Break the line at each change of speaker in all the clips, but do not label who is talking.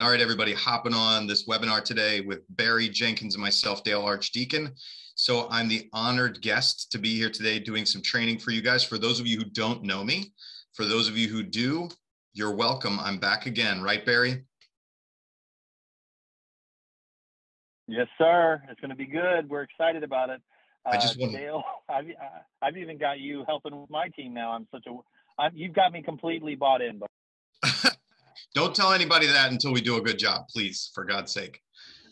All right, everybody, hopping on this webinar today with Barry Jenkins and myself, Dale Archdekin. So I'm the honored guest to be here today doing some training for you guys. For those of you who don't know me, for those of you who do, you're welcome. I'm back again, right, Barry?
Yes, sir. It's going to be good. We're excited about it.
I just want
Dale, I've even got you helping with my team now. You've got me completely bought in.
Don't tell anybody that until we do a good job, please, for God's sake.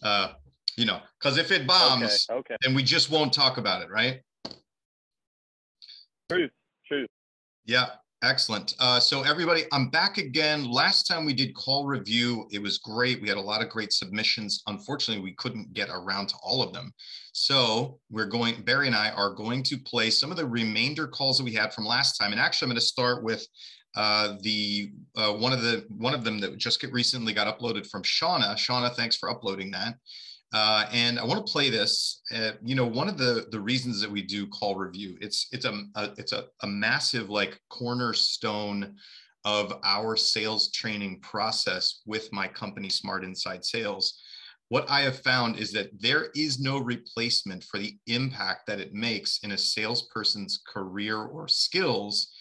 Because if it bombs,
okay.
then we just won't talk about it, right?
True.
Yeah, excellent. So everybody, I'm back again. Last time we did call review, it was great. We had a lot of great submissions. Unfortunately, we couldn't get around to all of them. So Barry and I are going to play some of the remainder calls that we had from last time. And actually, I'm going to start with one of them that just recently got uploaded from Shawna. Shawna, thanks for uploading that. And I want to play this. One of the reasons that we do call review, it's a massive like cornerstone of our sales training process with my company, Smart Inside Sales. What I have found is that there is no replacement for the impact that it makes in a salesperson's career or skills.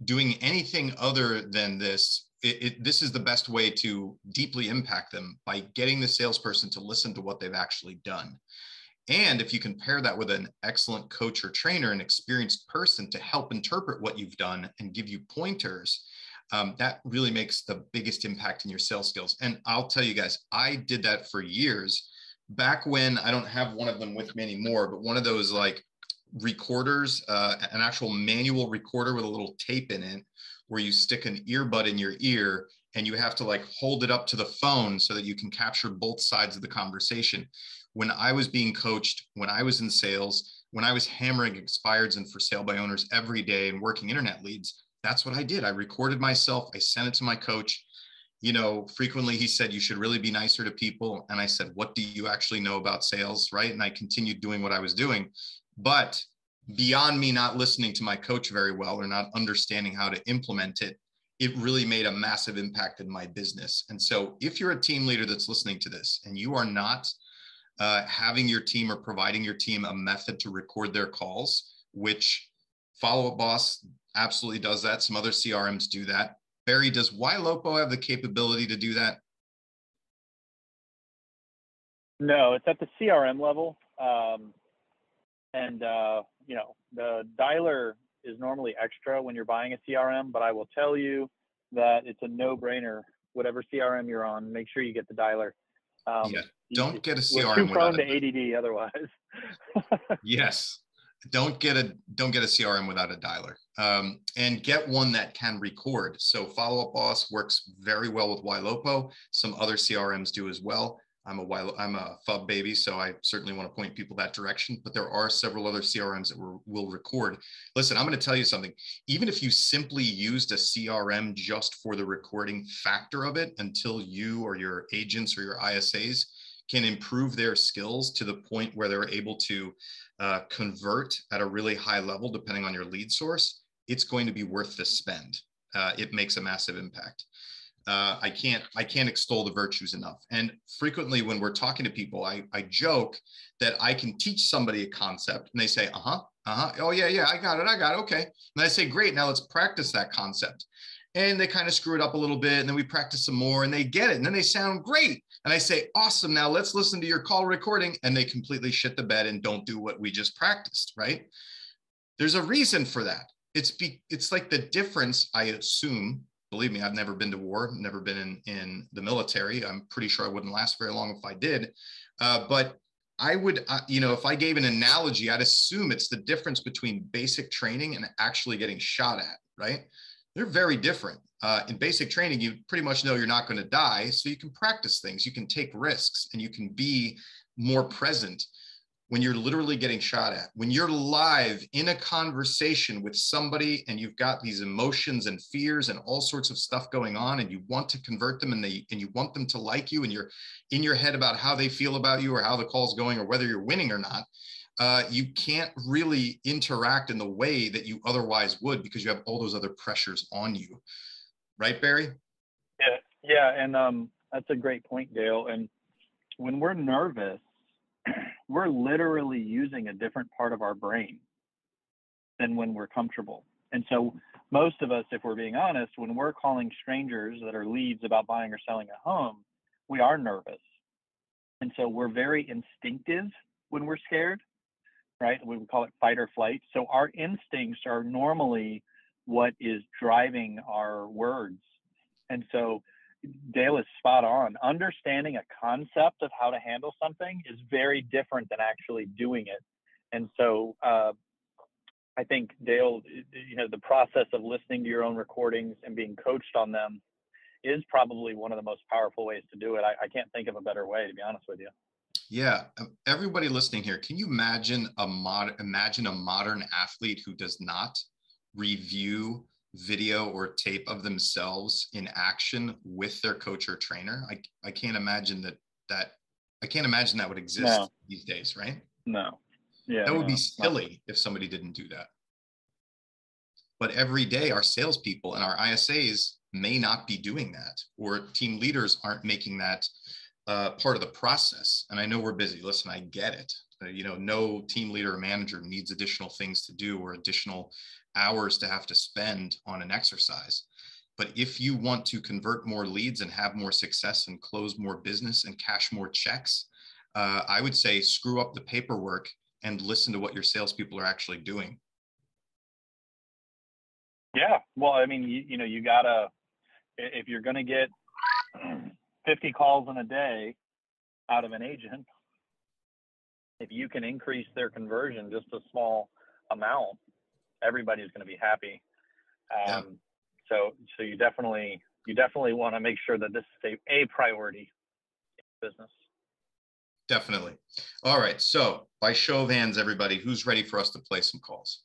Doing anything other than this, this is the best way to deeply impact them, by getting the salesperson to listen to what they've actually done. And if you can pair that with an excellent coach or trainer, an experienced person to help interpret what you've done and give you pointers, that really makes the biggest impact in your sales skills. And I'll tell you guys, I did that for years. Back when, I don't have one of them with me anymore, but one of those like recorders, an actual manual recorder with a little tape in it, where you stick an earbud in your ear and you have to like hold it up to the phone so that you can capture both sides of the conversation. When I was being coached, when I was in sales, when I was hammering expireds and for sale by owners every day and working internet leads, that's what I did. I recorded myself. I sent it to my coach. Frequently he said, you should really be nicer to people. And I said, what do you actually know about sales? Right. And I continued doing what I was doing. But beyond me not listening to my coach very well or not understanding how to implement it, it really made a massive impact in my business. And so if you're a team leader that's listening to this and you are not having your team or providing your team a method to record their calls, which Follow Up Boss absolutely does that. Some other CRMs do that. Barry, does Ylopo have the capability to do that?
No, it's at the CRM level. The dialer is normally extra when you're buying a CRM, but I will tell you that it's a no-brainer. Whatever CRM you're on, make sure you get the dialer.
Don't get a CRM.
We're too prone to ADD otherwise.
Yes, don't get a CRM without a dialer, and get one that can record. So Follow Up Boss works very well with Ylopo. Some other CRMs do as well. I'm a FUB baby, so I certainly want to point people that direction, but there are several other CRMs that will record. Listen, I'm going to tell you something. Even if you simply used a CRM just for the recording factor of it, until you or your agents or your ISAs can improve their skills to the point where they're able to convert at a really high level, depending on your lead source, it's going to be worth the spend. It makes a massive impact. I can't extol the virtues enough. And frequently when we're talking to people, I joke that I can teach somebody a concept and they say, oh yeah, I got it, okay. And I say, great, now let's practice that concept. And they kind of screw it up a little bit, and then we practice some more and they get it, and then they sound great. And I say, awesome, now let's listen to your call recording, and they completely shit the bed and don't do what we just practiced, right? There's a reason for that. It's like the difference, I assume. Believe me, I've never been to war, never been in the military. I'm pretty sure I wouldn't last very long if I did. But I would, if I gave an analogy, I'd assume it's the difference between basic training and actually getting shot at, right? They're very different. In basic training, you pretty much know you're not going to die, so you can practice things, you can take risks, and you can be more present. When you're literally getting shot at, when you're live in a conversation with somebody and you've got these emotions and fears and all sorts of stuff going on, and you want to convert them, and you want them to like you, and you're in your head about how they feel about you or how the call's going or whether you're winning or not, you can't really interact in the way that you otherwise would, because you have all those other pressures on you. Right, Barry?
Yeah, and that's a great point, Dale. And when we're nervous, we're literally using a different part of our brain than when we're comfortable. And so most of us, if we're being honest, when we're calling strangers that are leads about buying or selling a home, we are nervous. And so we're very instinctive when we're scared, right? We would call it fight or flight. So our instincts are normally what is driving our words. And so Dale is spot on. Understanding a concept of how to handle something is very different than actually doing it. And so I think, Dale, the process of listening to your own recordings and being coached on them is probably one of the most powerful ways to do it. I can't think of a better way, to be honest with you.
Yeah, everybody listening here, can you imagine a modern athlete who does not review video or tape of themselves in action with their coach or trainer? I can't imagine that would exist these days, right?
No. Yeah.
That would be silly if somebody didn't do that. But every day our salespeople and our ISAs may not be doing that, or team leaders aren't making that part of the process. And I know we're busy. Listen, I get it. No team leader or manager needs additional things to do or additional hours to have to spend on an exercise. But if you want to convert more leads and have more success and close more business and cash more checks, I would say screw up the paperwork and listen to what your salespeople are actually doing.
Yeah. Well, I mean, you gotta, if you're going to get 50 calls in a day out of an agent, if you can increase their conversion just a small amount, everybody's going to be happy.
Yeah.
So you definitely want to make sure that this is a priority in business.
Definitely. All right. So by show of hands, everybody, who's ready for us to play some calls?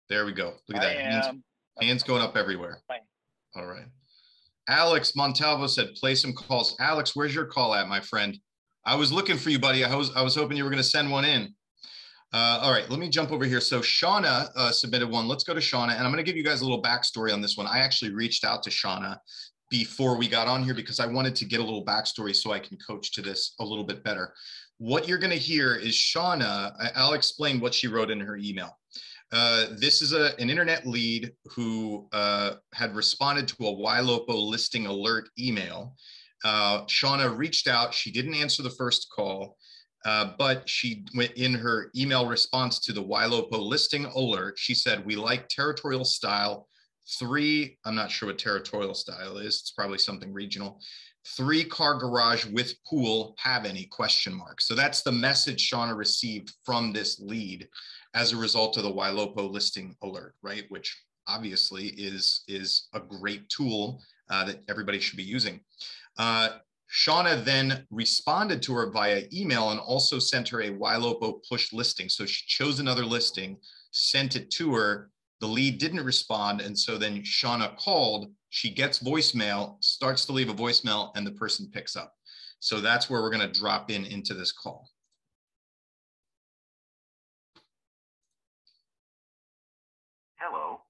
There we go. Look at that. Hands going up everywhere. All right. Alex Montalvo said, play some calls. Alex, where's your call at, my friend? I was looking for you, buddy. I was hoping you were going to send one in. All right, let me jump over here. So Shawna submitted one. Let's go to Shawna. And I'm going to give you guys a little backstory on this one. I actually reached out to Shawna before we got on here because I wanted to get a little backstory so I can coach to this a little bit better. What you're going to hear is Shawna. I'll explain what she wrote in her email. This is an internet lead who had responded to a Ylopo listing alert email. Shawna reached out. She didn't answer the first call, but she went in her email response to the Ylopo listing alert. She said, we like territorial style. 3, I'm not sure what territorial style is. It's probably something regional. 3-car garage with pool, have any ? So that's the message Shawna received from this lead as a result of the Ylopo listing alert, right? Which obviously is a great tool that everybody should be using. Shawna then responded to her via email and also sent her a Ylopo push listing. So she chose another listing, sent it to her. The lead didn't respond. And so then Shawna called, she gets voicemail, starts to leave a voicemail, and the person picks up. So that's where we're going to drop into this call.
Hello.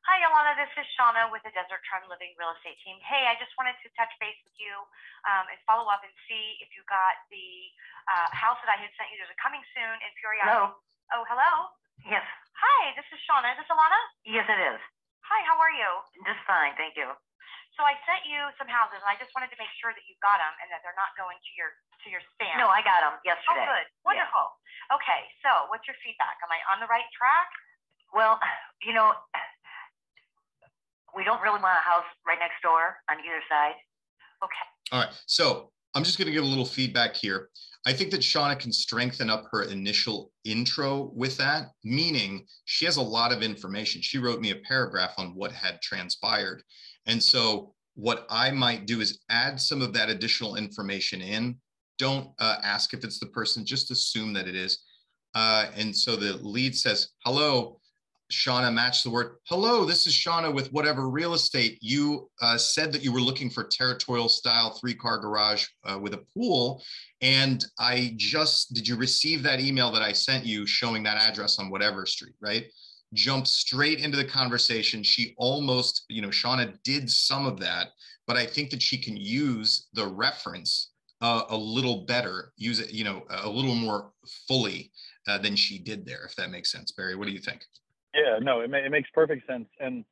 Hi, Ilana. This is Shawna with the Desert Trend Living Real Estate Team. Hey, I just wanted to touch base with you and follow up and see if you got the house that I had sent you. There's a coming soon in Peoria.
Hello.
Oh, hello.
Yes.
Hi, this is Shawna. Is this Ilana?
Yes, it is.
Hi, how are you?
Just fine, thank you.
So I sent you some houses, and I just wanted to make sure that you got them and that they're not going to your spam.
No, I got them
Oh,
yesterday.
good. Wonderful. Yeah. Okay, so what's your feedback? Am I on the right track?
Well, we don't really want a house right next door on either side.
Okay.
All right. So I'm just going to give a little feedback here. I think that Shawna can strengthen up her initial intro with that, meaning she has a lot of information. She wrote me a paragraph on what had transpired. And so what I might do is add some of that additional information in. Don't ask if it's the person, just assume that it is. And so the lead says, hello, Shawna, match the word. Hello, this is Shawna with whatever real estate. You said that you were looking for territorial style 3-car garage with a pool. And did you receive that email that I sent you showing that address on whatever street, right? jumped straight into the conversation. She almost, Shawna did some of that, but I think that she can use the reference a little better, use it, a little more fully than she did there, if that makes sense. Barry, what do you think?
Yeah, no, it makes perfect sense. And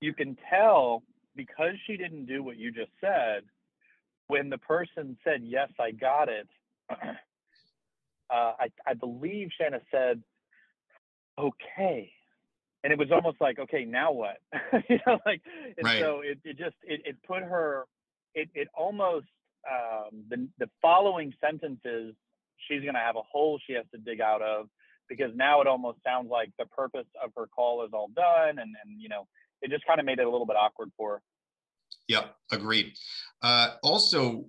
you can tell, because she didn't do what you just said, when the person said, yes, I got it, I believe Shawna said, okay. And it was almost like, okay, now what? Like, and
right.
So it put her, it almost, the following sentences, she's going to have a hole she has to dig out of, because now it almost sounds like the purpose of her call is all done. And it just kind of made it a little bit awkward for her.
Yep, agreed. Also,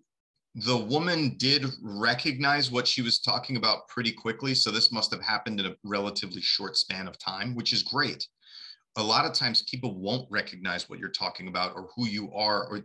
the woman did recognize what she was talking about pretty quickly. So this must have happened in a relatively short span of time, which is great. A lot of times people won't recognize what you're talking about or who you are, or,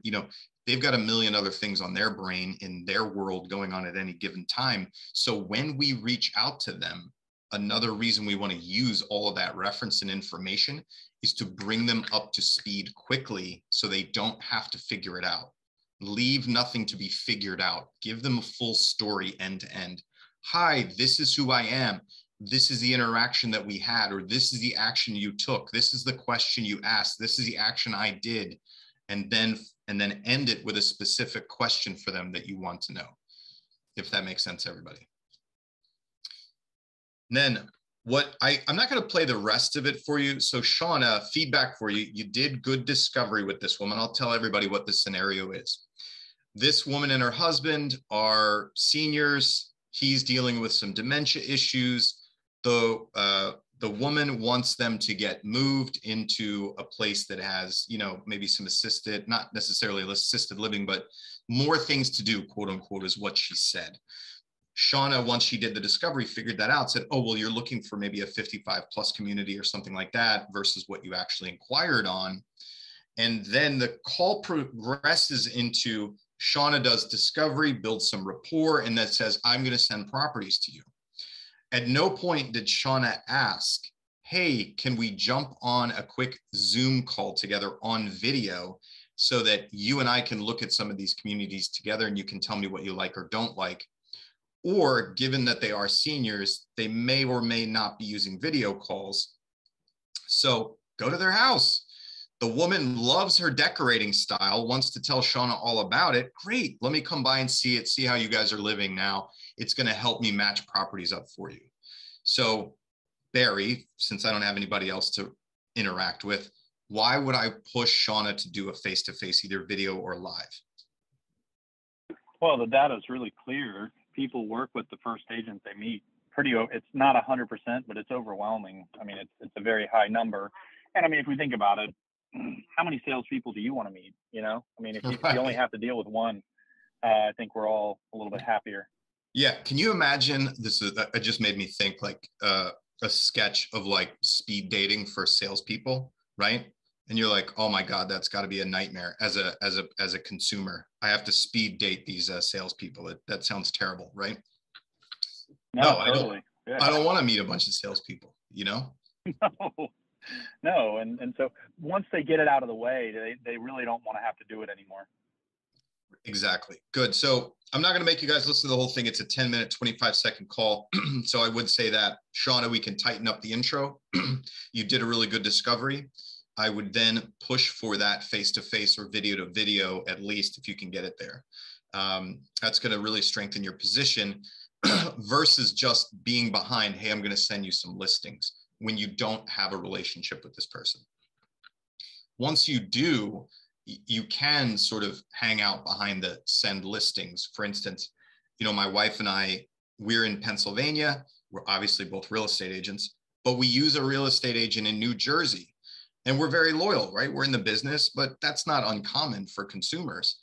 they've got a million other things on their brain in their world going on at any given time. So when we reach out to them, another reason we want to use all of that reference and information is to bring them up to speed quickly so they don't have to figure it out. Leave nothing to be figured out. Give them a full story end to end. Hi, this is who I am. This is the interaction that we had, or this is the action you took. This is the question you asked. This is the action I did. And then end it with a specific question for them that you want to know, if that makes sense, everybody. And then I'm not going to play the rest of it for you. So Shawna, feedback for you. You did good discovery with this woman. I'll tell everybody what the scenario is. This woman and her husband are seniors. He's dealing with some dementia issues. The woman wants them to get moved into a place that has, maybe some assisted, not necessarily assisted living, but more things to do, quote unquote, is what she said. Shawna, once she did the discovery, figured that out, said, oh, well, you're looking for maybe a 55 plus community or something like that versus what you actually inquired on. And then the call progresses into Shawna does discovery, builds some rapport, and that says, I'm going to send properties to you. At no point did Shawna ask, hey, can we jump on a quick Zoom call together on video so that you and I can look at some of these communities together and you can tell me what you like or don't like? Or given that they are seniors, they may or may not be using video calls. So go to their house. The woman loves her decorating style, wants to tell Shawna all about it. Great, let me come by and see it, see how you guys are living now. It's going to help me match properties up for you. So Barry, since I don't have anybody else to interact with, why would I push Shawna to do a face-to-face, either video or live?
Well, the data is really clear. People work with the first agent they meet. It's not 100%, but it's overwhelming. I mean, it's a very high number. And I mean, if we think about it, how many salespeople do you want to meet? I mean, if you only have to deal with one, I think we're all a little bit happier.
Yeah. Can you imagine it just made me think like a sketch of like speed dating for salespeople, right? And you're like, oh my God, that's got to be a nightmare as a consumer. I have to speed date these salespeople. That sounds terrible, right?
No, totally.
I don't want to meet a bunch of salespeople,
No. And so once they get it out of the way, they really don't want to have to do it anymore.
Exactly. Good. So I'm not going to make you guys listen to the whole thing. It's a 10-minute, 25-second call. So I would say that, Shawna, we can tighten up the intro. You did a really good discovery. I would then push for that face-to-face or video-to-video, at least if you can get it there. That's going to really strengthen your position versus just being behind, hey, I'm going to send you some listings when you don't have a relationship with this person. Once you do, you can sort of hang out behind the send listings. For instance, my wife and I, we're in Pennsylvania. We're obviously both real estate agents, but we use a real estate agent in New Jersey. And we're very loyal, right? We're in the business, but that's not uncommon for consumers.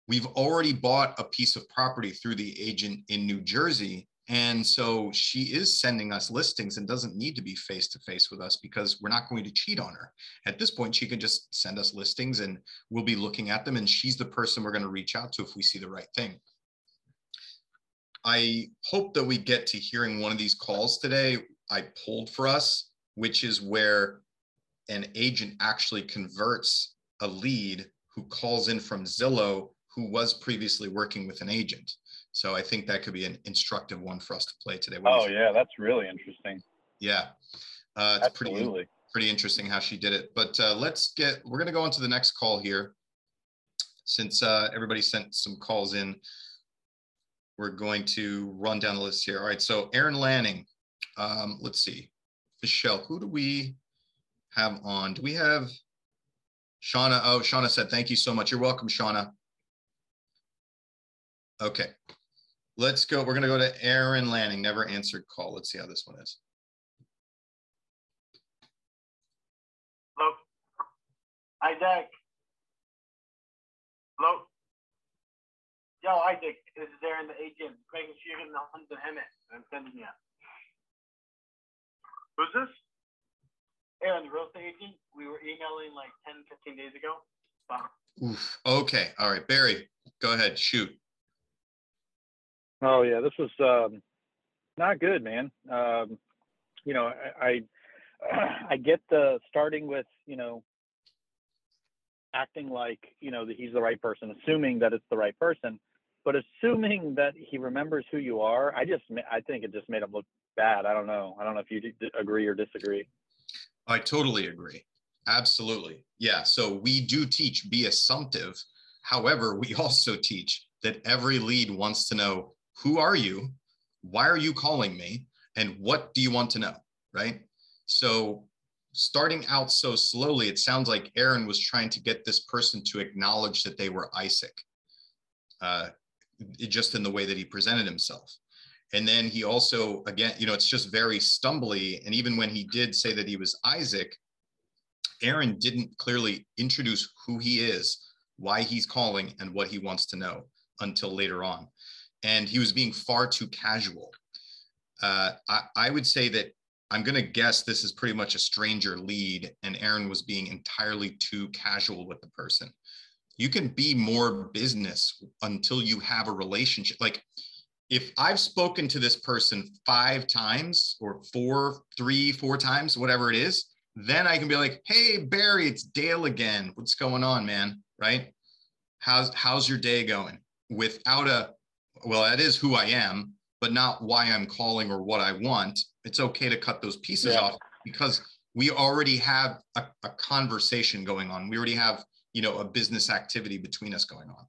We've already bought a piece of property through the agent in New Jersey. And so she is sending us listings and doesn't need to be face-to-face with us because we're not going to cheat on her. At this point, she can just send us listings and we'll be looking at them. And she's the person we're going to reach out to if we see the right thing. I hope that we get to hearing one of these calls today. I pulled for us which is where an agent actually converts a lead who calls in from Zillow who was previously working with an agent. So I think that could be an instructive one for us to play today.
Oh yeah, that's really interesting.
Yeah, it's pretty interesting how she did it. But we're going to go on to the next call here. Since everybody sent some calls in, we're going to run down the list here. All right, so Aaron Lanning. Let's see. Michelle, who do we have on? Do we have Shawna? Oh, Shawna said, thank you so much. You're welcome, Shawna. Okay, let's go. We're going to go to Aaron Lanning, never answered call. Let's see how this one is.
Hello. Isaac. Hello. Yo, Isaac, this is Aaron, the agent, making sure you're getting the hunt to him. I'm sending you. Who's this? Aaron, the real estate agent. We were emailing like 10, 15 days ago. Wow.
Oof. Okay. All right, Barry, go ahead. Shoot.
Oh yeah, this was not good, man. You know, I get the starting with, you know, acting like, you know, that he's the right person, assuming that it's the right person, but assuming that he remembers who you are. I think it just made him look bad. I don't know if you agree or disagree.
I totally agree. Absolutely. Yeah. So we do teach be assumptive. However, we also teach that every lead wants to know, who are you? Why are you calling me? And what do you want to know? Right? So starting out so slowly, it sounds like Aaron was trying to get this person to acknowledge that they were Isaac, just in the way that he presented himself. And then he also, again, you know, it's just very stumbly. And even when he did say that he was Isaac, Aaron didn't clearly introduce who he is, why he's calling, and what he wants to know until later on. And he was being far too casual. I would say that I'm going to guess this is pretty much a stranger lead, and Aaron was being entirely too casual with the person. You can be more business until you have a relationship. Like, if I've spoken to this person 5 times or 4 times, whatever it is, then I can be like, hey, Barry, it's Dale again. What's going on, man? Right? How's your day going? Without well, that is who I am, but not why I'm calling or what I want. It's okay to cut those pieces off because we already have a conversation going on. We already have, you know, a business activity between us going on.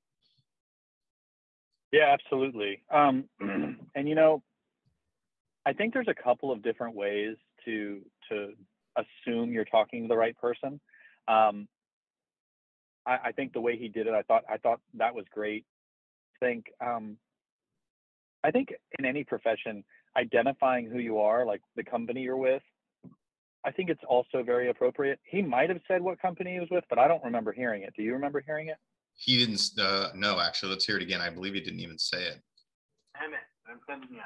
Yeah, absolutely. And, you know, I think there's a couple of different ways to assume you're talking to the right person. I think the way he did it, I thought that was great. I think in any profession, identifying who you are, like the company you're with, I think it's also very appropriate. He might have said what company he was with, but I don't remember hearing it. Do you remember hearing it?
He didn't. No, actually, let's hear it again. I believe he didn't even say it.
Damn it. I'm sending you.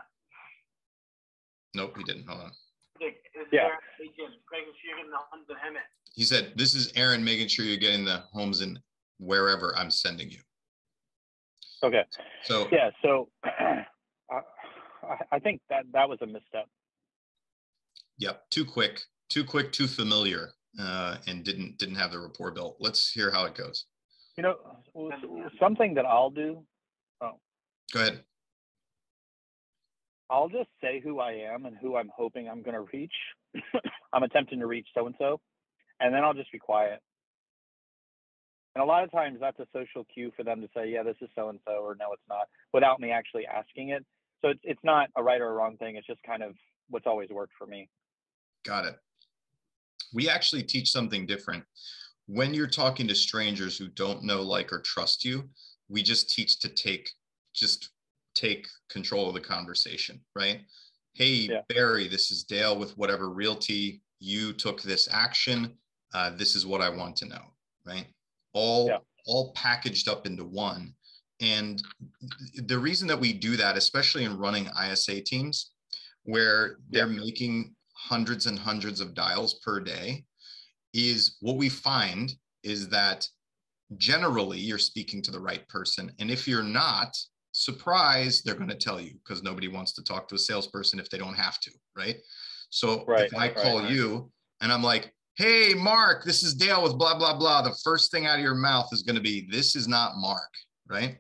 Nope, he didn't. Hold on.
Yeah.
Agent, making sure you're getting the homes in him.
He said, this is Aaron making sure you're getting the homes in wherever I'm sending you.
Okay.
So
yeah, so I think that was a misstep.
Yep, too quick, too familiar, and didn't have the rapport built. Let's hear how it goes.
You know, something that I'll do. Oh,
go ahead.
I'll just say who I am and who I'm hoping I'm going to reach. I'm attempting to reach so-and-so, and then I'll just be quiet. And a lot of times that's a social cue for them to say, yeah, this is so-and-so, or no, it's not, without me actually asking it. So it's not a right or a wrong thing. It's just kind of what's always worked for me.
Got it. We actually teach something different. When you're talking to strangers who don't know, like, or trust you, we just teach to take control of the conversation, right? Hey, yeah. Barry, this is Dale with whatever realty. You took this action. This is what I want to know, right? All packaged up into one. And the reason that we do that, especially in running ISA teams, where they're making hundreds and hundreds of dials per day, is what we find is that generally you're speaking to the right person. And if you're not, surprise, they're going to tell you, because nobody wants to talk to a salesperson if they don't have to, right? So
Right,
if I call you and I'm like, hey, Mark, this is Dale with blah, blah, blah, the first thing out of your mouth is going to be, this is not Mark, right?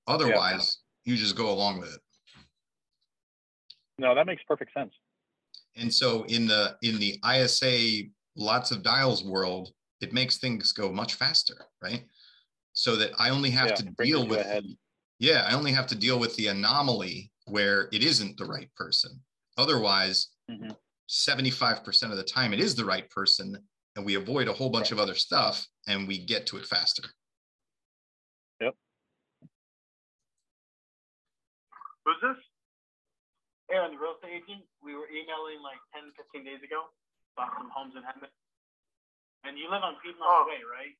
Otherwise, you just go along with it.
No, that makes perfect sense.
And so in the ISA lots of dials world, it makes things go much faster, right? So that I only have to deal with I only have to deal with the anomaly where it isn't the right person. Otherwise, 75% of the time it is the right person, and we avoid a whole bunch of other stuff and we get to it faster.
Yep.
Who's this? Aaron, the real estate agent. We were emailing like 10, 15 days ago about some homes in Hemet. And you live on Piedmont Way, right?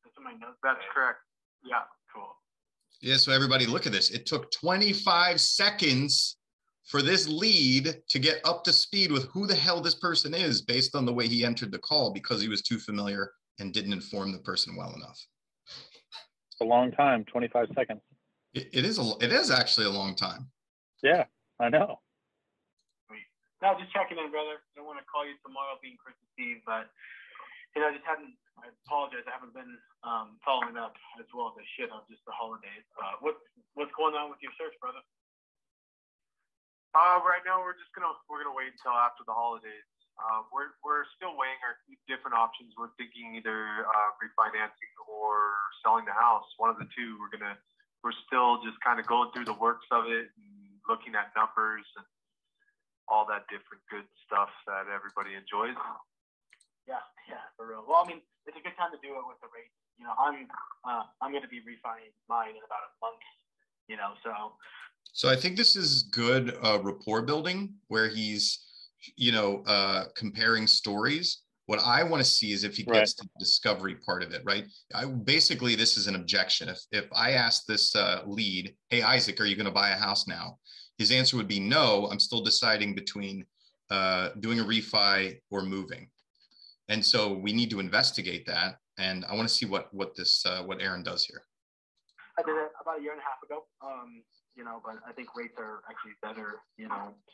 That's in my notes. That's correct. Yeah, cool.
Yeah, so everybody look at this. It took 25 seconds for this lead to get up to speed with who the hell this person is based on the way he entered the call because he was too familiar and didn't inform the person well enough.
It's a long time, 25 seconds.
It is actually a long time.
Yeah, I know.
No, just checking in, brother. I don't want to call you tomorrow being Christmas Eve, but I apologize. I haven't been following up as well as I should on just the holidays. What's going on with your search, brother?
Right now we're gonna wait until after the holidays. We're still weighing our different options. We're thinking either refinancing or selling the house. One of the two. We're still just kind of going through the works of it and looking at numbers and all that different good stuff that everybody enjoys.
Yeah, for real. Well, I mean, it's a good time to do it with the rate. I'm going to be refining mine in about a month.
So I think this is good rapport building where he's, comparing stories. What I want to see is if he gets to the discovery part of it, right? Basically, this is an objection. If I ask this lead, hey, Isaac, are you going to buy a house now? His answer would be no, I'm still deciding between doing a refi or moving. And so we need to investigate that. And I want to see what Aaron does here.
I did it about a year and a half ago, but I think rates are actually better,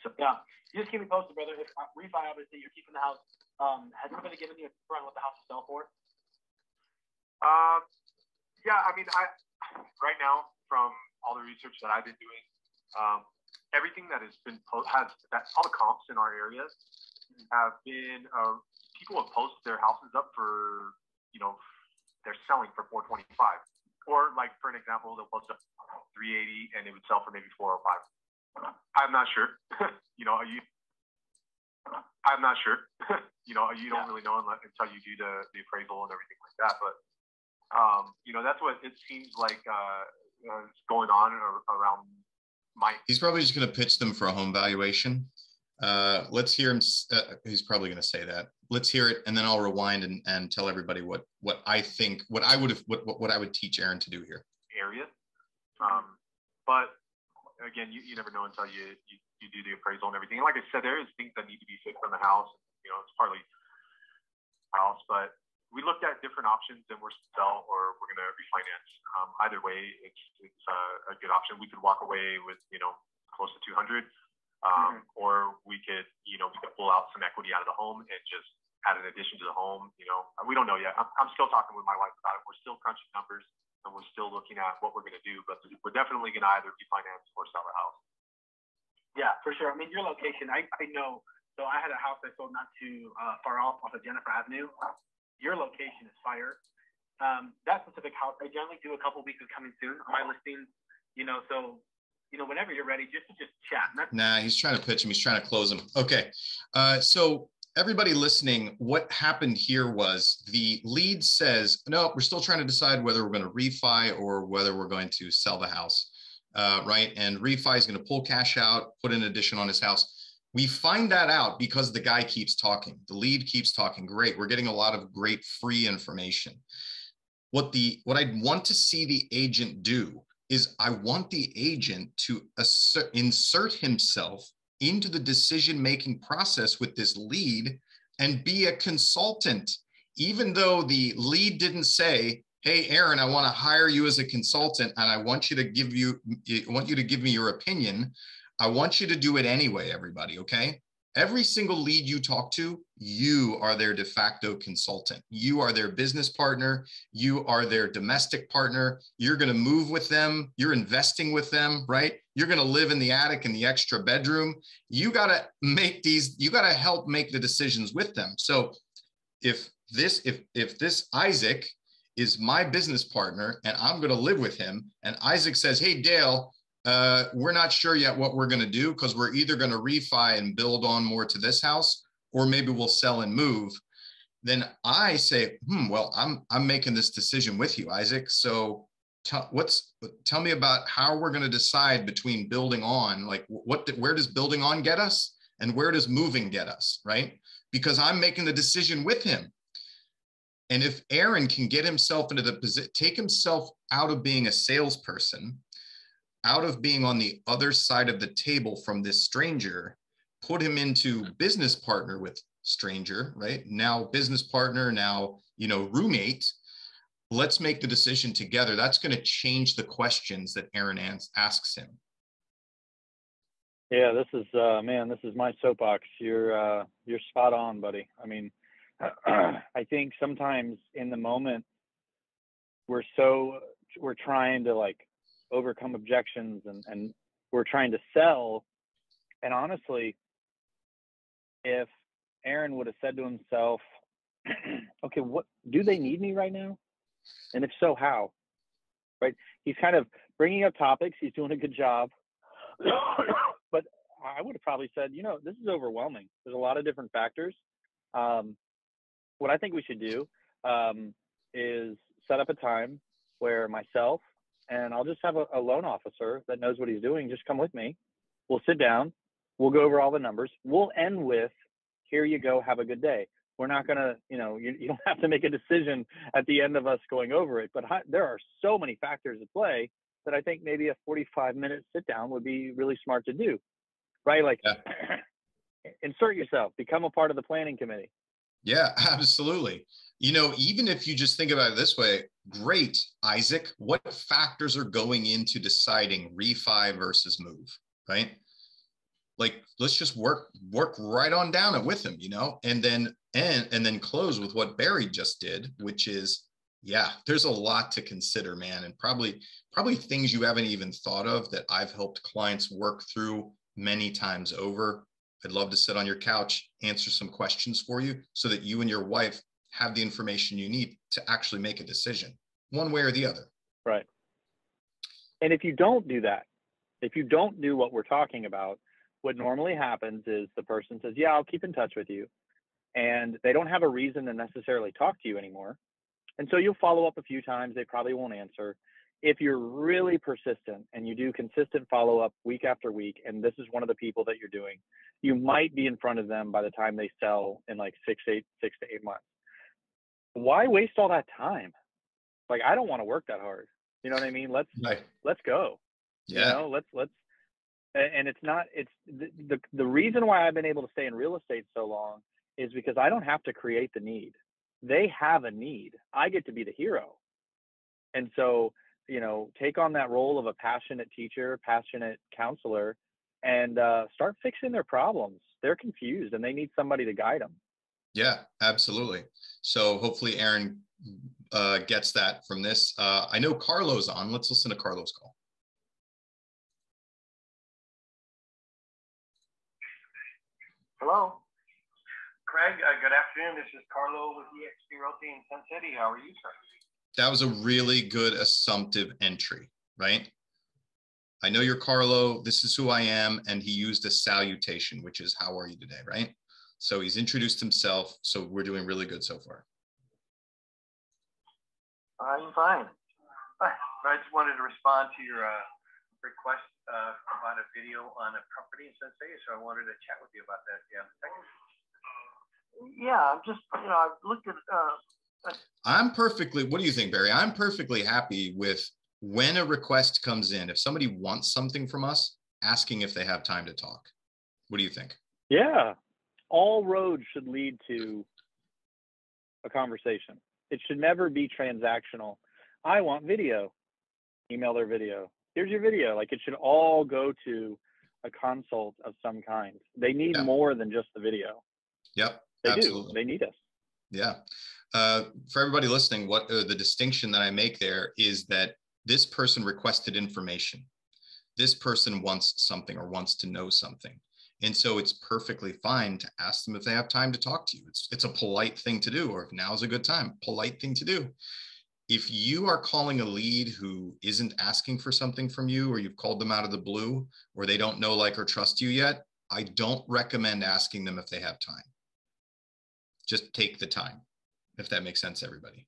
So, yeah, you just keep me posted, brother. If refi, obviously, you're keeping the house. Has anybody given you a run what the house will sell for?
Yeah, I mean, right now, from all the research that I've been doing, everything that has been all the comps in our areas have been people have posted their houses up for they're selling for $425, or like for an example, they'll post up $380 and it would sell for maybe $405. I'm not sure. I'm not sure. You don't really know until you do the appraisal and everything like that. But that's what it seems like is going on around.
He's probably just going to pitch them for a home valuation. Let's hear him. He's probably going to say that. Let's hear it, and then I'll rewind and tell everybody what I think, what I would teach Aaron to do here.
Area, but again, you never know until you do the appraisal and everything. And like I said, there is things that need to be fixed on the house. It's partly house, but we looked at different options, and we're sell or we're going to refinance. Either way, it's a good option. We could walk away with close to 200, or we could pull out some equity out of the home and just add an addition to the home. We don't know yet. I'm still talking with my wife about it. We're still crunching numbers, and we're still looking at what we're going to do. But we're definitely going to either refinance or sell the house.
Yeah, for sure. I mean, your location, I know. So I had a house I sold not too far off of Jennifer Avenue. Your location is fire. That specific house, I generally do a couple weeks of coming soon on my listings. So whenever you're ready, just chat.
Nah, he's trying to pitch him. He's trying to close him. Okay. So everybody listening, what happened here was the lead says, no, we're still trying to decide whether we're going to refi or whether we're going to sell the house, right? And refi is going to pull cash out, put an addition on his house. We find that out because the guy keeps talking. The lead keeps talking. Great. We're getting a lot of great free information. What I want to see the agent do is I want the agent to insert himself into the decision-making process with this lead and be a consultant. Even though the lead didn't say, hey, Aaron, I want to hire you as a consultant and I want you to give me your opinion. I want you to do it anyway, everybody, okay? every single lead you talk to, you are their de facto consultant. You are their business partner. You are their domestic partner. You're going to move with them. You're investing with them, right? You're going to live in the attic in the extra bedroom. You got to make these, you got to help make the decisions with them. So if this Isaac is my business partner and I'm going to live with him, and Isaac says, hey, Dale, we're not sure yet what we're going to do, because we're either going to refi and build on more to this house, or maybe we'll sell and move. Then I say, well, I'm making this decision with you, Isaac. So tell me about how we're going to decide between building on, like where does building on get us and where does moving get us, right? Because I'm making the decision with him. And if Aaron can get himself into the position, take himself out of being a salesperson, out of being on the other side of the table from this stranger, put him into business partner with stranger, right? Now business partner, now, roommate. Let's make the decision together. That's going to change the questions that Aaron asks him.
Yeah, this is my soapbox. You're spot on, buddy. I mean, I think sometimes in the moment we're trying to like overcome objections and we're trying to sell. And honestly, if Aaron would have said to himself, okay, what do they need me right now? And if so, how? Right? He's kind of bringing up topics. He's doing a good job. But I would have probably said, this is overwhelming. There's a lot of different factors. What I think we should do is set up a time where myself and I'll just have a loan officer that knows what he's doing. Just come with me. We'll sit down. We'll go over all the numbers. We'll end with, here you go. Have a good day. We're not going to, you don't have to make a decision at the end of us going over it. But there are so many factors at play that I think maybe a 45-minute sit down would be really smart to do, right? Like, yeah. Insert yourself, become a part of the planning committee.
Yeah, absolutely. Even if you just think about it this way, great, Isaac, what factors are going into deciding refi versus move, right? Like, let's just work right on down it with him, and then close with what Barry just did, which is, yeah, there's a lot to consider, man. And probably things you haven't even thought of that I've helped clients work through many times over. I'd love to sit on your couch, answer some questions for you so that you and your wife have the information you need to actually make a decision one way or the other.
Right. And if you don't do that, if you don't do what we're talking about, what normally happens is the person says, yeah, I'll keep in touch with you. And they don't have a reason to necessarily talk to you anymore. And so you'll follow up a few times. They probably won't answer. If you're really persistent and you do consistent follow-up week after week, and this is one of the people that you're doing, you might be in front of them by the time they sell in like 6 to 8 months. Why waste all that time? Like, I don't want to work that hard. You know what I mean? Let's go.
Yeah.
Let's, and it's the reason why I've been able to stay in real estate so long is because I don't have to create the need. They have a need. I get to be the hero. And so, take on that role of a passionate teacher, passionate counselor, and start fixing their problems. They're confused and they need somebody to guide them.
Yeah, absolutely. So hopefully Aaron gets that from this. I know Carlo's on. Let's listen to Carlo's call.
Hello. Craig, good afternoon. This is Carlo with eXp Realty in Sun City. How are you, sir?
That was a really good assumptive entry, right? I know you're Carlo. This is who I am. And he used a salutation, which is, how are you today, right? So he's introduced himself. So we're doing really good so far.
I'm fine. I just wanted to respond to your request about a video on a property in Sun City. So I wanted to chat with you about that. Yeah. Yeah, I'm just, I've looked at
what do you think, Barry? I'm perfectly happy with when a request comes in. If somebody wants something from us, asking if they have time to talk. What do you think?
Yeah. All roads should lead to a conversation. It should never be transactional. I want video. Email their video. Here's your video. Like, it should all go to a consult of some kind. They need
Yeah.
more than just the video.
Yep.
They
Absolutely.
do. They need us.
Yeah. For everybody listening, what the distinction that I make there is that this person requested information. This person wants something or wants to know something. And so it's perfectly fine to ask them if they have time to talk to you. It's a polite thing to do, or if now is a good time, polite thing to do. If you are calling a lead who isn't asking for something from you, or you've called them out of the blue, or they don't know, like, or trust you yet, I don't recommend asking them if they have time. Just take the time, if that makes sense, everybody.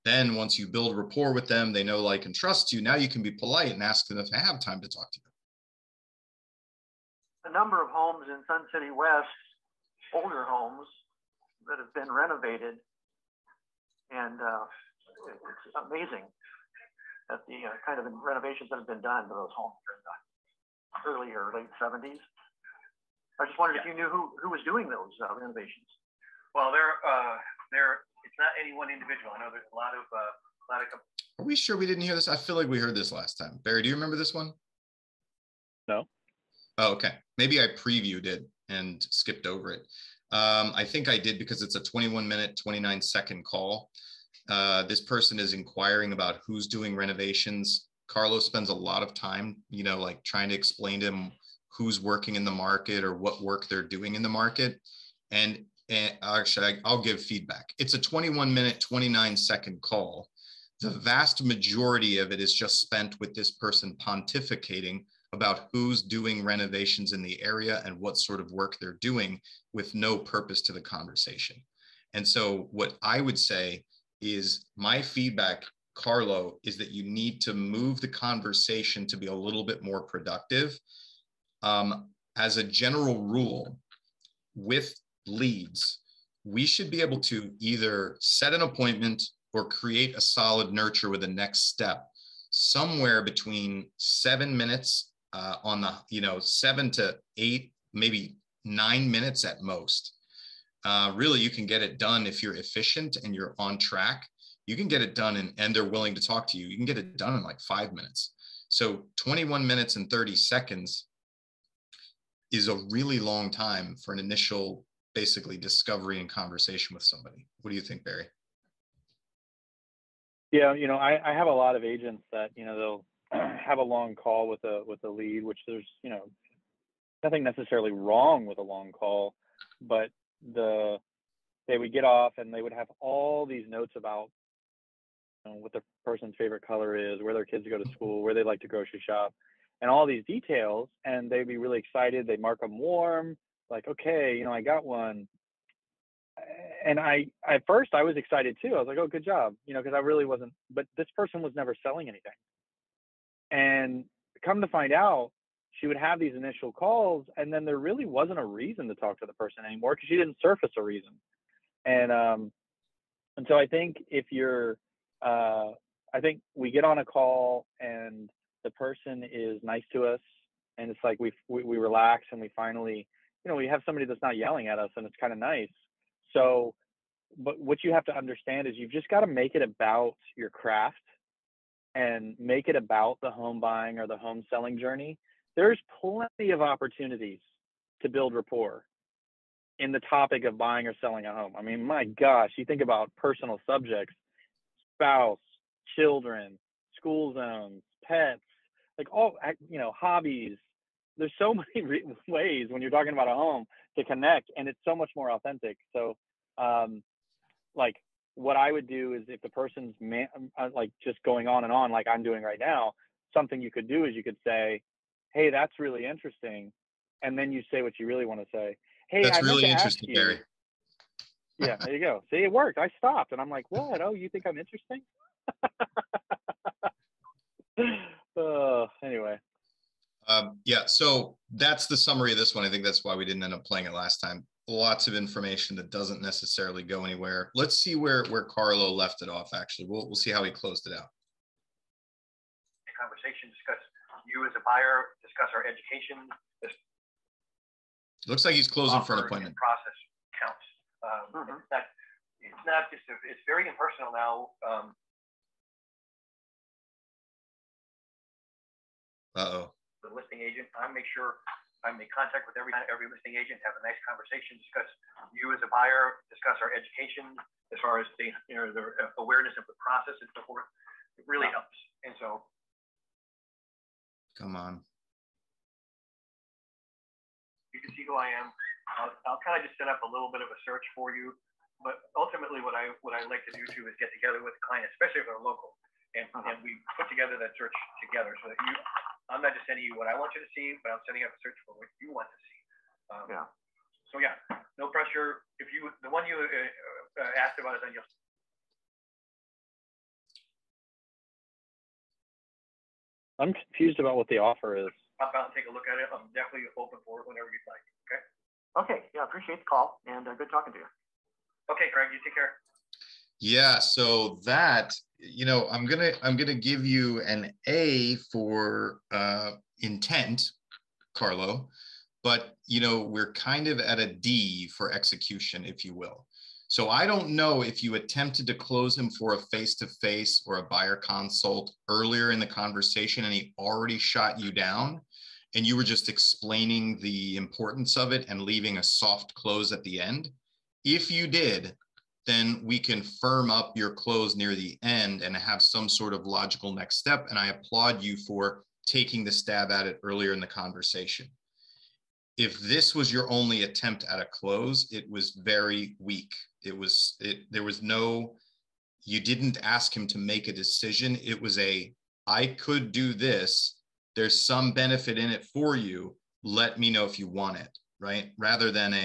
Then once you build rapport with them, they know, like, and trust you, now you can be polite and ask them if they have time to talk to you.
A number of homes in Sun City West, older homes that have been renovated, and it's amazing at the kind of renovations that have been done to those homes in the early or late 70s. I just wondered if you knew who was doing those renovations.
Well, it's not any one individual. I know there's a lot of.
Are we sure we didn't hear this? I feel like we heard this last time. Barry, do you remember this one?
No.
Oh, okay. Maybe I previewed it and skipped over it. I think I did, because it's a 21-minute, 29-second call. This person is inquiring about who's doing renovations. Carlo spends a lot of time, like, trying to explain to him who's working in the market or what work they're doing in the market. And actually, I'll give feedback. It's a 21-minute, 29-second call. The vast majority of it is just spent with this person pontificating about who's doing renovations in the area and what sort of work they're doing, with no purpose to the conversation. And so what I would say is, my feedback, Carlo, is that you need to move the conversation to be a little bit more productive. As a general rule, with leads, we should be able to either set an appointment or create a solid nurture with a next step somewhere between 7 minutes on the 7 to 8, maybe 9 minutes at most. Really, you can get it done if you're efficient and you're on track. You can get it done, and they're willing to talk to you. You can get it done in like 5 minutes. So 21 minutes and 30 seconds is a really long time for an initial, basically, discovery and conversation with somebody. What do you think, Barry?
Yeah, I have a lot of agents that, they'll have a long call with a lead, which there's, nothing necessarily wrong with a long call, but they would get off and they would have all these notes about what the person's favorite color is, where their kids go to school, where they like to grocery shop, and all these details. And they'd be really excited. They'd mark them warm, like, okay, I got one. And at first I was excited too. I was like, oh, good job, because I really wasn't, but this person was never selling anything. And come to find out, she would have these initial calls, and then there really wasn't a reason to talk to the person anymore, because she didn't surface a reason. And so I think if you're, I think we get on a call and the person is nice to us, and it's like we relax, and we finally, we have somebody that's not yelling at us, and it's kind of nice. So, but what you have to understand is you've just got to make it about your craft and make it about the home buying or the home selling journey. There's plenty of opportunities to build rapport in the topic of buying or selling a home. I mean, my gosh, you think about personal subjects, spouse, children, school zones, pets, like all, hobbies. There's so many ways when you're talking about a home to connect, and it's so much more authentic. So, like, what I would do is, if the person's like just going on and on, like I'm doing right now, something you could do is you could say, hey, that's really interesting. And then you say what you really want to say. Hey,
that's
I
really
meant to
interesting,
ask you.
Barry.
Yeah, there you go. See, it worked. I stopped, and I'm like, what? Oh, you think I'm interesting? Anyway.
Yeah, so that's the summary of this one. I think that's why we didn't end up playing it last time. Lots of information that doesn't necessarily go anywhere. Let's see where Carlo left it off, actually. We'll see how he closed it out.
Conversation, discuss you as a buyer, discuss our education.
Looks like he's closing for an appointment.
Process counts. It's not just, it's very impersonal now.
Uh-oh.
with a listing agent. I make sure I make contact with every listing agent, have a nice conversation, discuss you as a buyer, discuss our education as far as the their awareness of the process and so forth. It really helps. And so,
come on.
You can see who I am. I'll kind of just set up a little bit of a search for you, but ultimately what I like to do too is get together with the client, especially if they're local, and we put together that search together so that I'm not just sending you what I want you to see, but I'm setting up a search for what you want to see. So yeah, no pressure. If the one you asked about is on your.
I'm confused about what the offer is.
Pop out and take a look at it. I'm definitely open for it whenever you'd like. Okay.
Okay. Yeah. Appreciate the call and good talking to you.
Okay, Craig. You take care.
Yeah. So that, I'm gonna give you an A for intent, Carlo, but we're kind of at a D for execution, if you will. So I don't know if you attempted to close him for a face-to-face or a buyer consult earlier in the conversation and he already shot you down and you were just explaining the importance of it and leaving a soft close at the end. If you did, then we can firm up your close near the end and have some sort of logical next step. And I applaud you for taking the stab at it earlier in the conversation. If this was your only attempt at a close, it was very weak. You didn't ask him to make a decision. It was I could do this. There's some benefit in it for you. Let me know if you want it, right? Rather than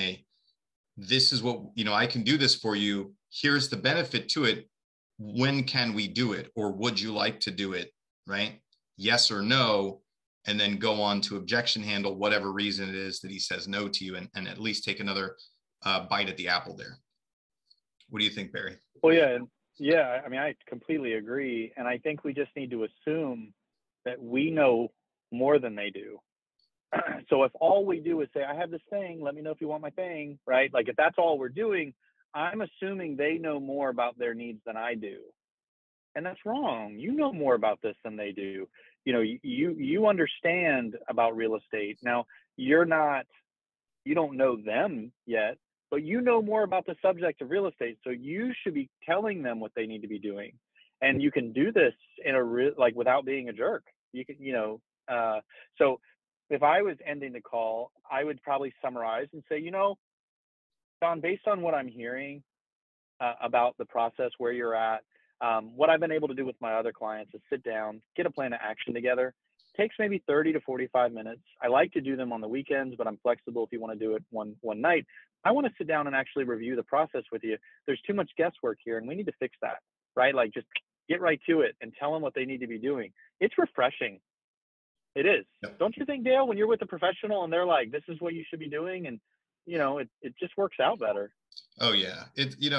this is what, I can do this for you. Here's the benefit to it. When can we do it? Or would you like to do it, right? Yes or no. And then go on to objection handle, whatever reason it is that he says no to you, and at least take another bite at the apple there. What do you think, Barry?
Well, yeah. I mean, I completely agree. And I think we just need to assume that we know more than they do. So if all we do is say, I have this thing, let me know if you want my thing, right? Like if that's all we're doing, I'm assuming they know more about their needs than I do. And that's wrong. You know more about this than they do. You understand about real estate. Now, you don't know them yet, but you know more about the subject of real estate. So you should be telling them what they need to be doing. And you can do this without being a jerk. You can, so if I was ending the call, I would probably summarize and say, Don, based on what I'm hearing about the process, where you're at, what I've been able to do with my other clients is sit down, get a plan of action together. It takes maybe 30 to 45 minutes. I like to do them on the weekends, but I'm flexible if you want to do it one night. I want to sit down and actually review the process with you. There's too much guesswork here, and we need to fix that, right? Like just get right to it and tell them what they need to be doing. It's refreshing. It is. Yep. Don't you think, Dale, when you're with a professional and they're like, this is what you should be doing, and it just works out better.
Oh yeah.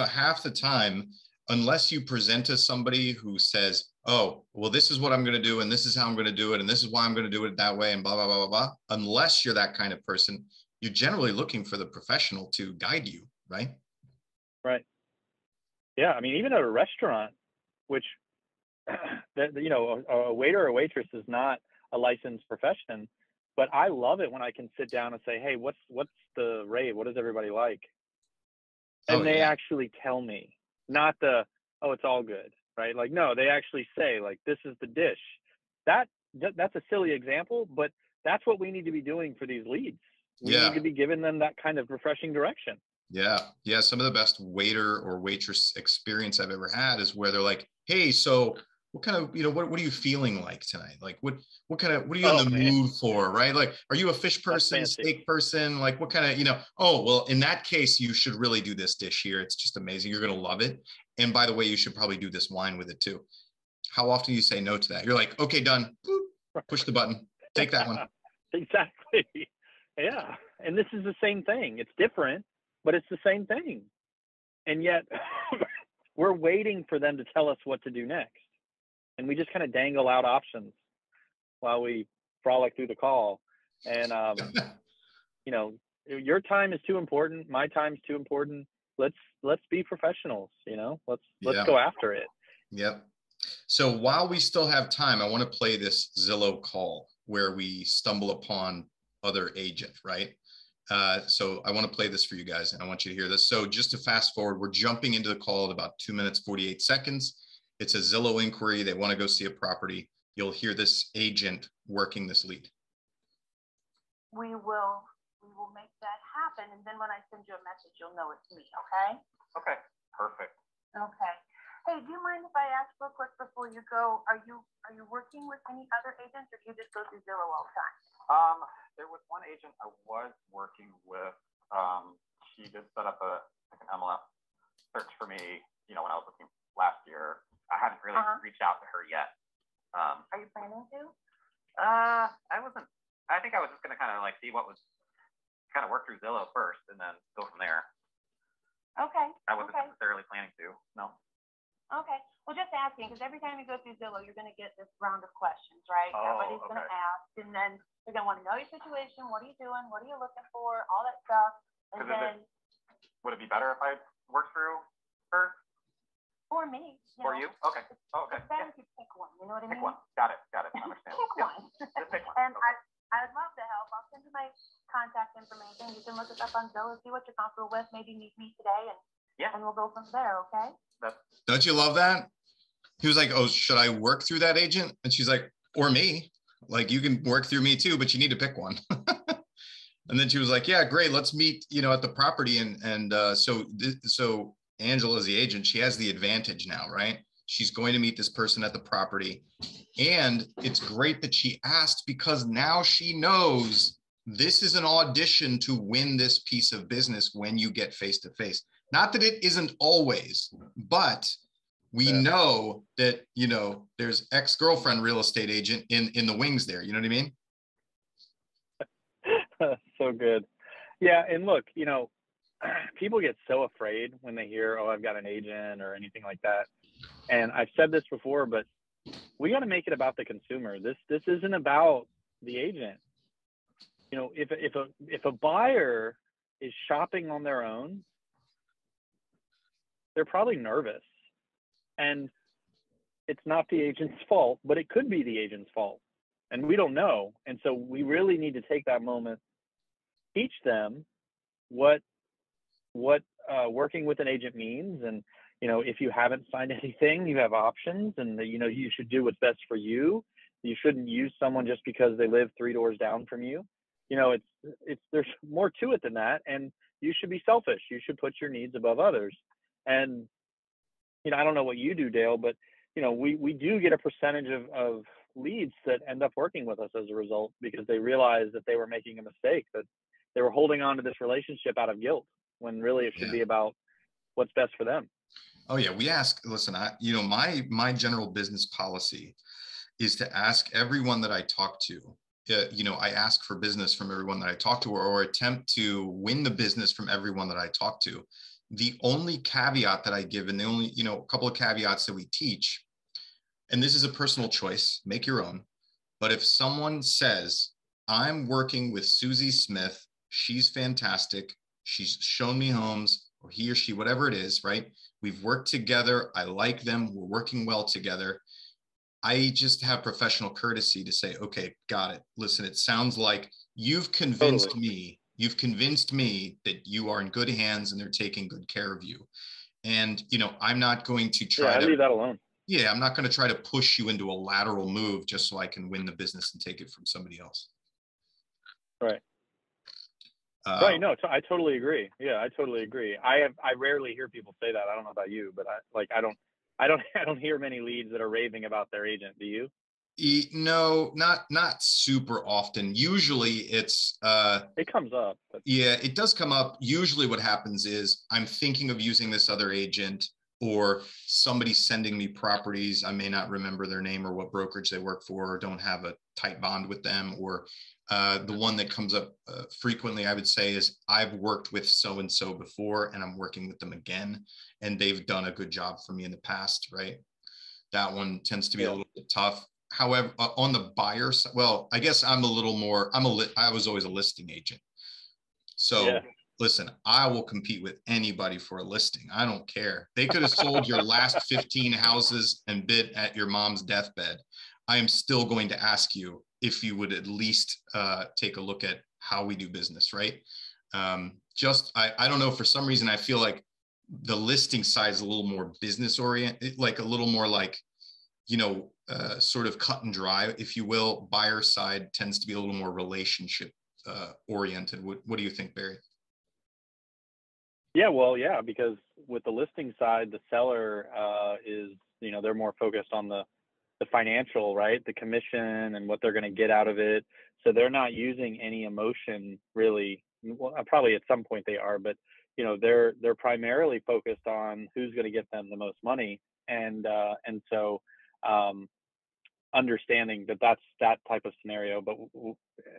Half the time, unless you present to somebody who says, oh, well, this is what I'm going to do, and this is how I'm going to do it, and this is why I'm going to do it that way, and blah, blah, blah, blah, blah. Unless you're that kind of person, you're generally looking for the professional to guide you, right?
Right. Yeah. I mean, even at a restaurant, which, a waiter or a waitress is not a licensed profession, but I love it when I can sit down and say, hey, what's the rate? What does everybody like? And they actually tell me, not it's all good, right? Like, no, they actually say, like, this is the dish. That's a silly example, but that's what we need to be doing for these leads. We need to be giving them that kind of refreshing direction.
Yeah. Some of the best waiter or waitress experience I've ever had is where they're like, hey, so what kind of, what are you feeling like tonight? Like, what are you in the mood for, right? Like, are you a fish person, steak person? Like, what kind of, oh, well, in that case, you should really do this dish here. It's just amazing. You're going to love it. And by the way, you should probably do this wine with it too. How often do you say no to that? You're like, okay, done. Boop, push the button. Take that one.
Exactly. Yeah. And this is the same thing. It's different, but it's the same thing. And yet we're waiting for them to tell us what to do next. And we just kind of dangle out options while we frolic through the call. And, your time is too important. My time's too important. Let's be professionals, let's go after it.
Yep. So while we still have time, I want to play this Zillow call where we stumble upon other agent, right? So I want to play this for you guys, and I want you to hear this. So just to fast forward, we're jumping into the call at about 2 minutes, 48 seconds. It's a Zillow inquiry. They want to go see a property. You'll hear this agent working this lead.
We will make that happen. And then when I send you a message, you'll know it's me, okay?
Okay, perfect.
Okay. Hey, do you mind if I ask real quick before you go, are you working with any other agents, or do you just go through Zillow all the time?
There was one agent I was working with. She did set up an MLS search for me, you know, when I was looking last year. I hadn't really reached out to her yet.
Are you planning to?
I wasn't. I think I was just gonna kind of like see what was, kind of work through Zillow first and then go from there.
Okay.
I wasn't necessarily planning to. No.
Okay. Well, just asking, because every time you go through Zillow, you're going to get this round of questions, right? Somebody's going to ask, and then they're going to want to know your situation. What are you doing? What are you looking for? All that stuff. And then,
would it be better if I worked through her?
Or me.
Or you? Okay. Oh, okay.
It's better if you pick one. You know what I mean?
Pick one. Got it. I understand.
Pick one.
Just pick one.
And I'd love to help. I'll send you my contact information. You can look us up on Zillow, see what you're comfortable with. Maybe meet me today, and we'll go from there. Okay.
Don't you love that? He was like, oh, should I work through that agent? And she's like, or me. Like, you can work through me too, but you need to pick one. And then she was like, yeah, great. Let's meet, you know, at the property. So Angela's the agent. She has the advantage now, right? She's going to meet this person at the property. And it's great that she asked, because now she knows this is an audition to win this piece of business when you get face-to-face. Not that it isn't always, but we know that, you know, there's ex-girlfriend real estate agent in the wings there. You know what I mean?
So good. Yeah. And look, you know, people get so afraid when they hear, oh, I've got an agent or anything like that. And I've said this before, but we got to make it about the consumer. This isn't about the agent. You know, if a buyer is shopping on their own, they're probably nervous, and it's not the agent's fault, but it could be the agent's fault, and we don't know. And so we really need to take that moment, teach them what working with an agent means. And, you know, if you haven't signed anything, you have options, and you know, you should do what's best for you. You shouldn't use someone just because they live 3 doors down from you. You know, it's there's more to it than that, and you should be selfish. You should put your needs above others. And, you know, I don't know what you do, Dale, but, you know, we do get a percentage of leads that end up working with us as a result, because they realize that they were making a mistake, that they were holding on to this relationship out of guilt, when really it should be about what's best for them.
Oh yeah. We ask, listen, you know, my general business policy is to ask everyone that I talk to, you know, I ask for business from everyone that I talk to, or attempt to win the business from everyone that I talk to. The only caveat that I give, and the only, you know, a couple of caveats that we teach, and this is a personal choice, make your own. But if someone says, I'm working with Susie Smith, she's fantastic, she's shown me homes, or he or she, whatever it is, right? We've worked together, I like them, we're working well together. I just have professional courtesy to say, okay, got it. Listen, it sounds like you've convinced me. You've convinced me that you are in good hands and they're taking good care of you. And, you know, I'm not going to try to
leave that alone.
Yeah, I'm not going to try to push you into a lateral move just so I can win the business and take it from somebody else.
Right. Right. No, I totally agree. Yeah, I totally agree. I rarely hear people say that. I don't know about you, but I don't hear many leads that are raving about their agent. Do you?
No, not super often. Usually it's
it comes up. But...
Yeah, it does come up. Usually what happens is I'm thinking of using this other agent, or somebody sending me properties. I may not remember their name or what brokerage they work for, or don't have a tight bond with them. Or the one that comes up frequently, I would say, is I've worked with so-and-so before and I'm working with them again, and they've done a good job for me in the past, right? That one tends to be a little bit tough. However, on the buyer side, well, I guess I'm a little more, I was always a listing agent. So listen, I will compete with anybody for a listing. I don't care. They could have sold your last 15 houses and bid at your mom's deathbed. I am still going to ask you, if you would at least take a look at how we do business, right? I don't know, for some reason, I feel like the listing side is a little more business oriented, like a little more like, sort of cut and dry, if you will. Buyer side tends to be a little more relationship oriented. What do you think, Barry?
Yeah, well, yeah, because with the listing side, the seller is, they're more focused on the financial, right? The commission and what they're going to get out of it. So they're not using any emotion really. Well, probably at some point they are, but they're primarily focused on who's going to get them the most money. And so understanding that that's that type of scenario, but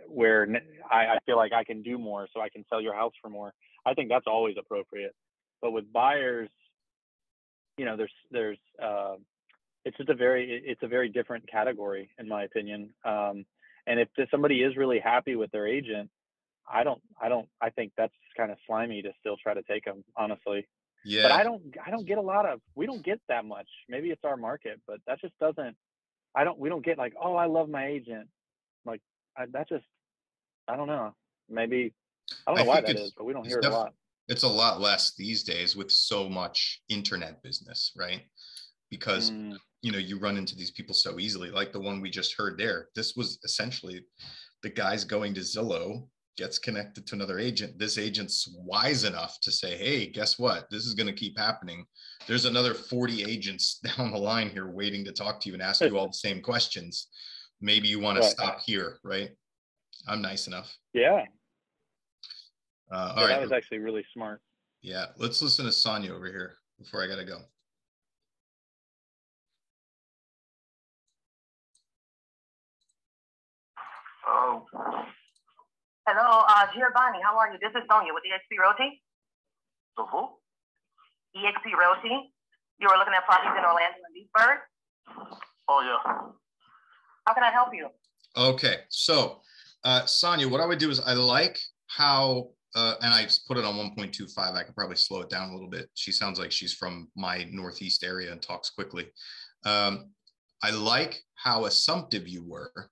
where I feel like I can do more, so I can sell your house for more. I think that's always appropriate. But with buyers, there's it's a very different category, in my opinion. And if somebody is really happy with their agent, I think that's kind of slimy to still try to take them, honestly.
Yeah.
But I don't get we don't get that much. Maybe it's our market, but that just doesn't, we don't get like, oh, I love my agent. Like I don't know. Maybe, I don't know why that is, but we don't hear it a lot.
It's a lot less these days with so much internet business, right? Because, you run into these people so easily, like the one we just heard there. This was essentially the guy's going to Zillow, gets connected to another agent. This agent's wise enough to say, hey, guess what? This is going to keep happening. There's another 40 agents down the line here waiting to talk to you and ask you all the same questions. Maybe you want to stop here, right? I'm nice enough.
Yeah.
All right.
That was actually really smart.
Yeah. Let's listen to Sonya over here before I got to go.
Oh. Hello, Giovanni, how are you? This is Sonya with EXP Realty.
So who?
EXP Realty. You were looking at properties in Orlando and Leesburg.
Oh, yeah.
How can I help you?
Okay. So, Sonya, what I would do is I like how, and I put it on 1.25. I could probably slow it down a little bit. She sounds like she's from my Northeast area and talks quickly. I like how assumptive you were.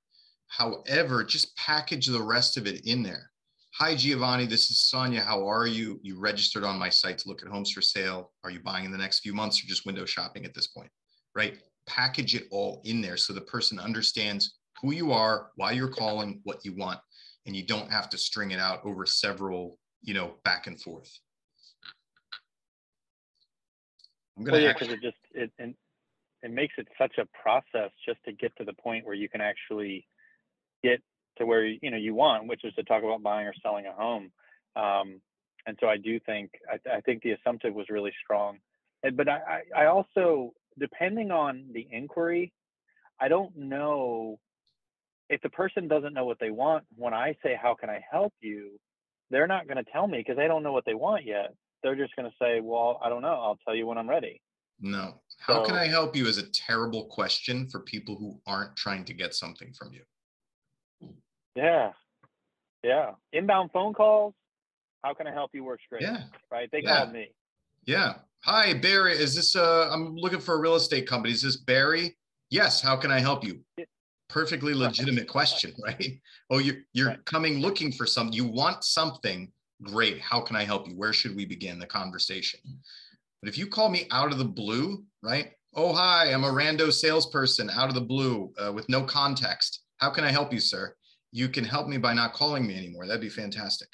However, just package the rest of it in there. Hi, Giovanni, this is Sonya. How are you? You registered on my site to look at homes for sale. Are you buying in the next few months or just window shopping at this point, right? Package it all in there so the person understands who you are, why you're calling, what you want, and you don't have to string it out over several, back and forth. I'm going to
because it makes it such a process just to get to the point where you can actually get to where you want, which is to talk about buying or selling a home. And so I do think I think the assumptive was really strong. But I also, depending on the inquiry, I don't know if the person doesn't know what they want. When I say, how can I help you, they're not going to tell me because they don't know what they want yet. They're just going to say, well, I don't know. I'll tell you when I'm ready.
No. How can I help you is a terrible question for people who aren't trying to get something from you.
Yeah. Yeah. Inbound phone calls. How can I help you? Works great.
Yeah.
Right. They called me.
Yeah. Hi, Barry. Is this I'm looking for a real estate company. Is this Barry? Yes. How can I help you? Perfectly legitimate question, right? Oh, you're coming looking for something. You want something. Great. How can I help you? Where should we begin the conversation? But if you call me out of the blue, right? Oh, hi, I'm a rando salesperson out of the blue with no context. How can I help you, sir? You can help me by not calling me anymore. That'd be fantastic.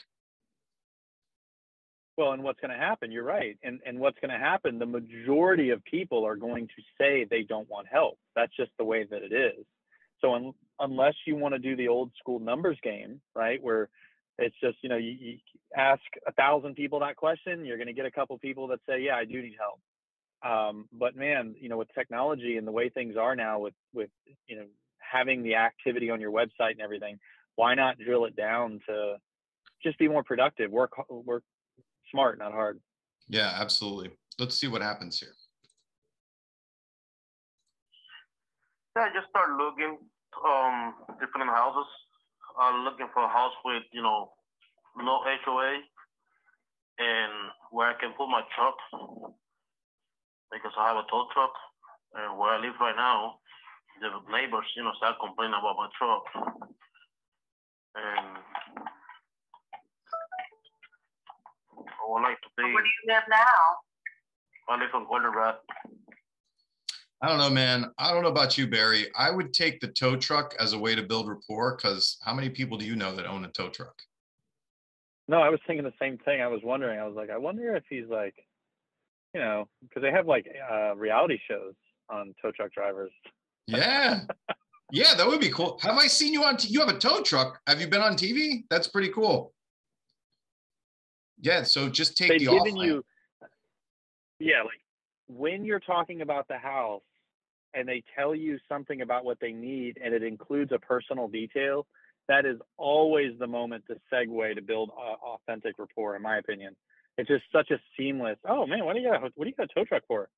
Well, and what's going to happen, you're right. And what's going to happen, the majority of people are going to say they don't want help. That's just the way that it is. So unless you want to do the old school numbers game, right, where it's just, you ask 1,000 people that question, you're going to get a couple people that say, yeah, I do need help. But man, with technology and the way things are now with having the activity on your website and everything, why not drill it down to just be more productive, work smart, not hard.
Yeah, absolutely. Let's see what happens here.
Yeah, I just started looking different houses. I'm looking for a house with, no HOA and where I can put my truck because I have a tow truck. And where I live right now, the neighbors, start complaining about my truck. And I would like to be.
Where do you live now?
I live on Golden Rod.
I don't know, man. I don't know about you, Barry. I would take the tow truck as a way to build rapport, because how many people do you know that own a tow truck?
No, I was thinking the same thing. I was wondering. I was like, I wonder if he's like, you know, because they have like reality shows on tow truck drivers.
Yeah. Yeah, that would be cool. Have I seen you on you have a tow truck? Have you been on TV? That's pretty cool. Yeah, so just take the
given
off
you, yeah, like when you're talking about the house and they tell you something about what they need and it includes a personal detail, that is always the moment to segue to build authentic rapport, in my opinion. It's just such a seamless, oh man, what do you got a tow truck for?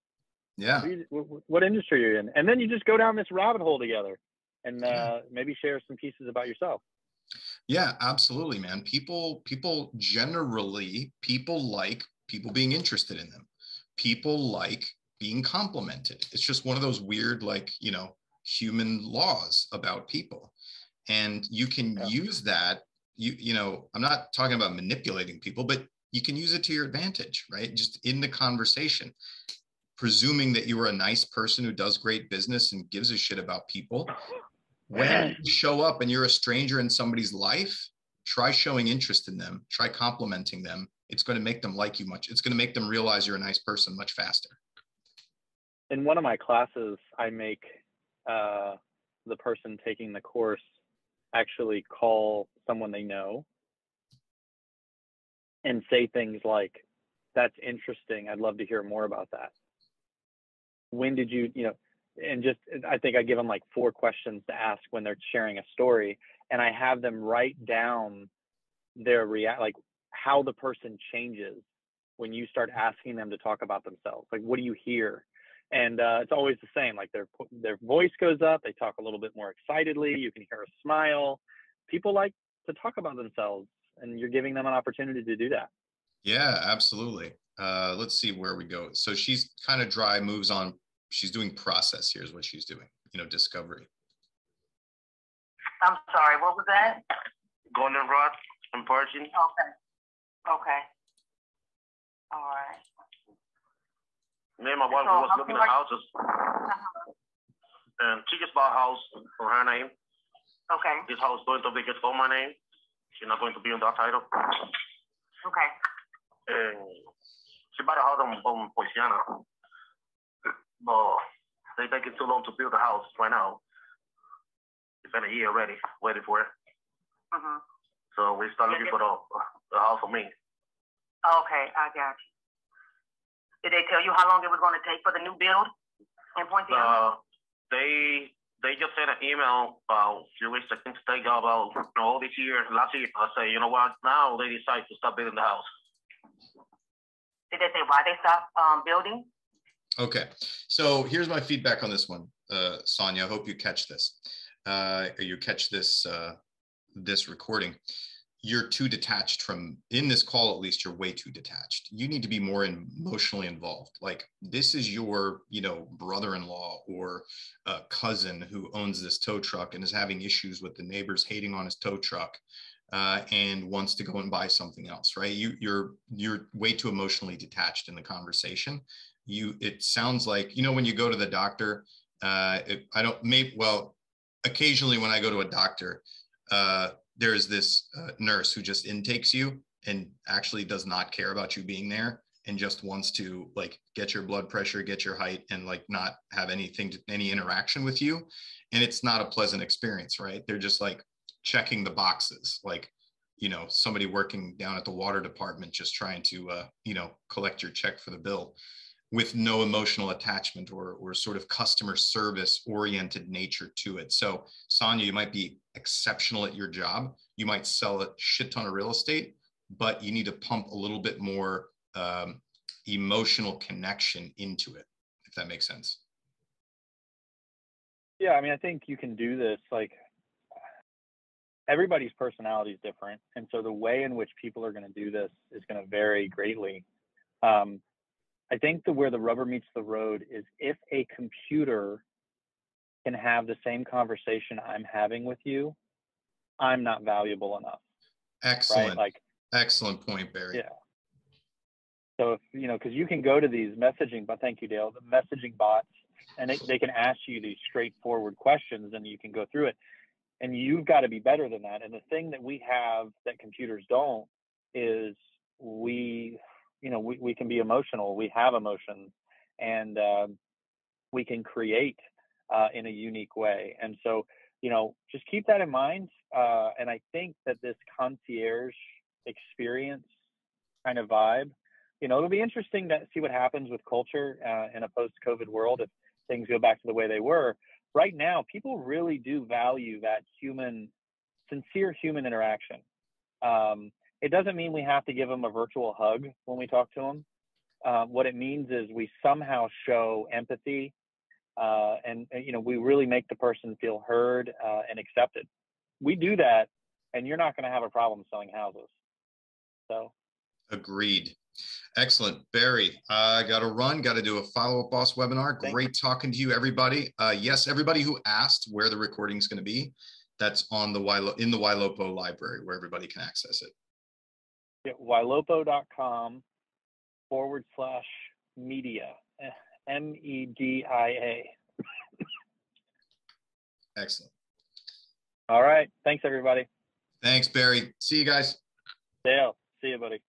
Yeah.
What industry are you in? And then you just go down this rabbit hole together and maybe share some pieces about yourself.
Yeah, absolutely, man. People generally, like people being interested in them. People like being complimented. It's just one of those weird, like, you know, human laws about people. And you can use that, you know, I'm not talking about manipulating people, but you can use it to your advantage, right? Just in the conversation, presuming that you are a nice person who does great business and gives a shit about people. When you show up and you're a stranger in somebody's life, try showing interest in them, try complimenting them. It's going to make them like you much. It's going to make them realize you're a nice person much faster.
In one of my classes, I make the person taking the course actually call someone they know and say things like, that's interesting. I'd love to hear more about that. When did you, you know, and just, I think I give them like 4 questions to ask when they're sharing a story, and I have them write down their like how the person changes when you start asking them to talk about themselves. Like, what do you hear? And it's always the same. Like their voice goes up. They talk a little bit more excitedly. You can hear a smile. People like to talk about themselves, and you're giving them an opportunity to do that.
Yeah, absolutely. Let's see where we go. So she's kind of dry, moves on. She's doing process. Here's what she's doing, you know, discovery.
I'm sorry, what was that?
Golden Rod and Parching.
Okay. Okay. All right.
Me and my wife was looking at houses. And she just bought a house for her name.
Okay.
This house is going to be just for my name. She's not going to be on that title.
Okay.
And she bought a house on Poinciana. But they're taking too long to build the house right now. It's been a year already, waiting for it.
Mm-hmm.
So we start looking for the house for me.
Okay, I got you. Did they tell you how long it was going to take for the new build in Poinciana?
They just sent an email about a few weeks, I think, about all this year, last year. I say, you know what? Now they decide to stop building the house.
Did they say why they stopped building?
Okay, so here's my feedback on this one, Sonya. I hope you catch this, or you catch this this recording. You're too detached from, in this call at least, you're way too detached. You need to be more emotionally involved. Like, this is your, you know, brother-in-law or cousin who owns this tow truck and is having issues with the neighbors hating on his tow truck and wants to go and buy something else, right? You're way too emotionally detached in the conversation. It sounds like, you know, when you go to the doctor, occasionally when I go to a doctor, there's this nurse who just intakes you and actually does not care about you being there and just wants to like get your blood pressure, get your height, and like not have any interaction with you. And it's not a pleasant experience, right? They're just like checking the boxes, like, you know, somebody working down at the water department just trying to, you know, collect your check for the bill, with no emotional attachment or sort of customer service oriented nature to it. So Sonya, you might be exceptional at your job. You might sell a shit ton of real estate, but you need to pump a little bit more emotional connection into it, if that makes sense.
Yeah, I mean, I think you can do this. Like, everybody's personality is different. And so the way in which people are going to do this is going to vary greatly. I think where the rubber meets the road is if a computer can have the same conversation I'm having with you, I'm not valuable enough.
Excellent.
Right? Like,
excellent point, Barry.
Yeah. So if, you know, because you can go to these messaging, but thank you, Dale, the messaging bots, and they can ask you these straightforward questions and you can go through it. And you've got to be better than that. And the thing that we have that computers don't is we can be emotional. We have emotions, and we can create in a unique way. And so, you know, just keep that in mind. And I think that this concierge experience kind of vibe, you know, it'll be interesting to see what happens with culture in a post-COVID world if things go back to the way they were. Right now, people really do value that sincere human interaction. It doesn't mean we have to give them a virtual hug when we talk to them. What it means is we somehow show empathy, and you know, we really make the person feel heard and accepted. We do that, and you're not going to have a problem selling houses. So,
agreed. Excellent. Barry, I got to run, got to do a follow-up boss webinar. Great talking to you, everybody. Yes, everybody who asked where the recording is going to be, that's on the in the Ylopo library where everybody can access it.
Yeah, ylopo.com/media, MEDIA.
Excellent.
All right. Thanks, everybody.
Thanks, Barry. See you guys.
Dale, see you, buddy.